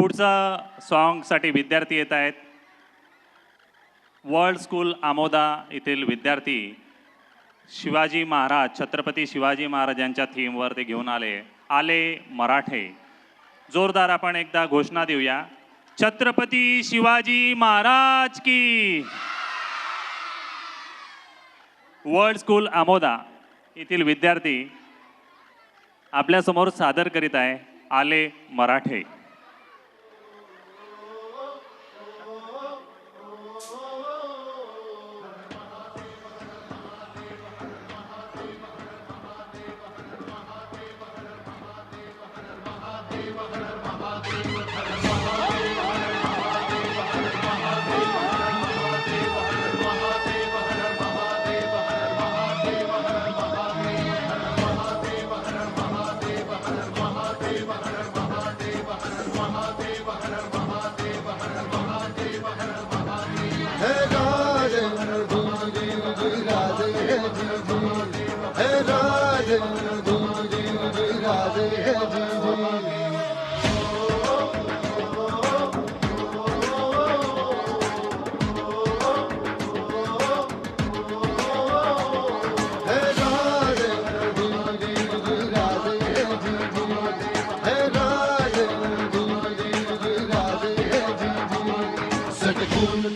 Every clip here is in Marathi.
पुढचा सॉन्गसाठी विद्यार्थी येत आहेत. वर्ल्ड स्कूल आमोदा येथील विद्यार्थी शिवाजी महाराज, छत्रपती शिवाजी महाराजांच्या थीमवर ते घेऊन आले मराठे. जोरदार आपण एकदा घोषणा देऊया. छत्रपती शिवाजी महाराज की. वर्ल्ड स्कूल आमोदा येथील विद्यार्थी आपल्यासमोर सादर करीत आहे आले मराठे.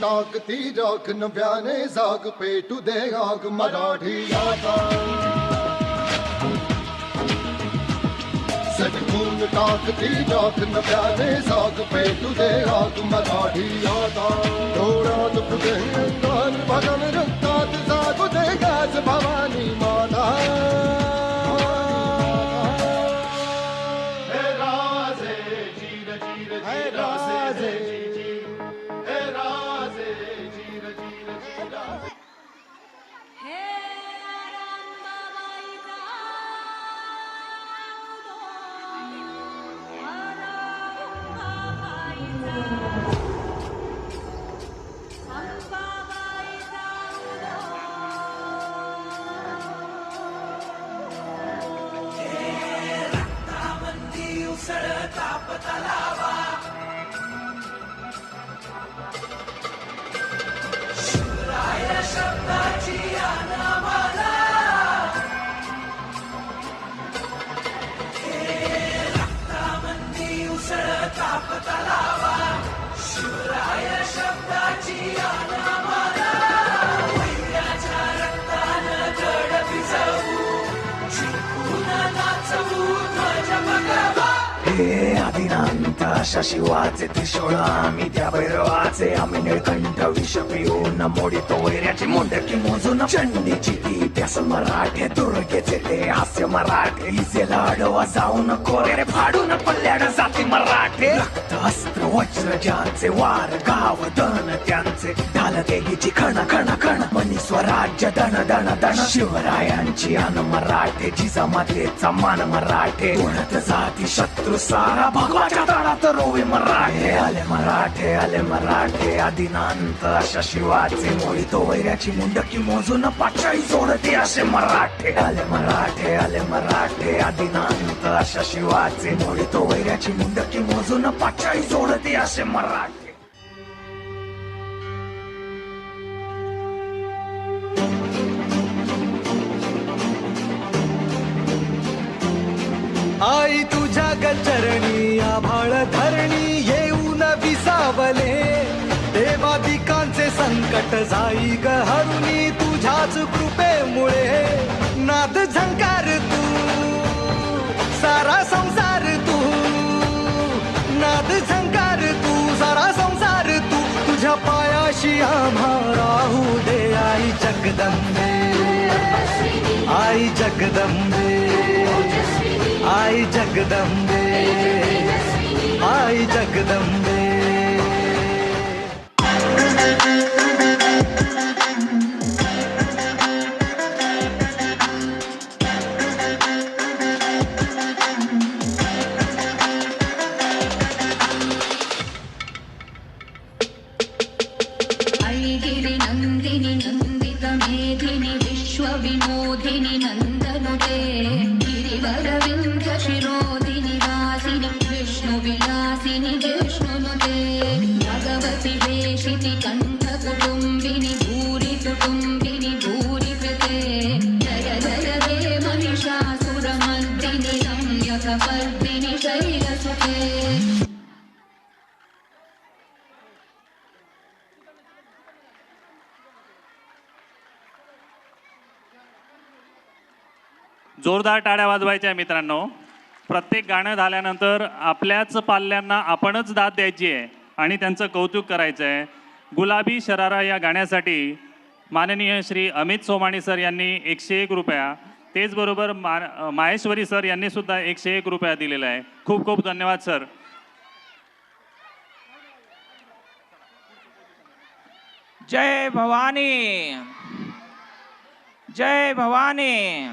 टाकती राख नव्याने जाग पेटू दे आग मराठी आता. सटकून टाकती राख नव्याने जाग पेटू दे आग मराठी आता. डोळ्यात फुटे अंगान भगन रक्तात जागू दे गाज भवानी माता. हे राजे जीर जीर हे राजे आदिनांत अशा शिवाचे त्रिशूळ आम्ही त्या भैरवाचे. आम्ही निळकंठ विष पिऊन मोडितो वैऱ्याची मुंडकी मोजून. चंडीची ती प्यास मराठे, दुर्गेचे ते हास्य मराठे. इजेला अडवा जाऊन कोरे फाडून पल्ल्याड जाती मराठे. रक्त अस्त्र वज्र ज्यांचे वार गाव दन त्यांचे. ढाल देगीची खण खण खण मनी स्वराज्य दण दण दण. शिवरायांची अन मराठे, जिजामातेचा मान मराठे. उडत जाती शत्रू सारा भगवाच्या तळात रोवे मराठे. आले मराठे आले मराठे, आदिनांत अशा शिवाचे. मोडितो वैऱ्याची मुंडकी मोजून पाचाळी जोडते असे मराठे. आले मराठे आले मराठे, आदिनांत अशा शिवाचे. मोडितो वैऱ्याची मुंडकी मोजून पाचाळी जोडते असे मराठे. आई तुझ्या गचरणी आभाळ धरणी येऊन विसावले. देवादिकांचे संकट जाई ग हरुणी तुझ्याच कृपेमुळे. नाद झंकार तू सारा संसार तू. नाद झंकार तू सारा संसार तू. तुझ्या पायाशी आम्हा राहू दे आई जगदंबे. आई जगदंबे आई जगदंबे आई जगदंबे. आई गिरी नंदिनी नंदित मेधिनी विश्वविनोदिनी नंदनुते. गिरिवर विंध्य शिरोदिनी वासिनी विष्णु विलास हासिनि जिष्णुनुते भगवति हेशिति कण्ठकुटुम्बिनि भूरि कुटुम्बिनि भूरि कृते जय जय हे महिषासुरमर्दिनि रम्यकपर्दिनि शैलसुते जोरदार टाळ्या वाजवायच्या आहे मित्रांनो. प्रत्येक गाणं झाल्यानंतर आपल्याच पाल्यांना आपणच दाद द्यायची आहे आणि त्यांचं कौतुक करायचं आहे. गुलाबी शरारा या गाण्यासाठी माननीय श्री अमित सोमाणी सर यांनी 101 रुपया, तेचबरोबर माहेश्वरी सर यांनी सुद्धा 101 रुपया दिलेला आहे. खूप खूप धन्यवाद सर. जय भवानी, जय भवानी.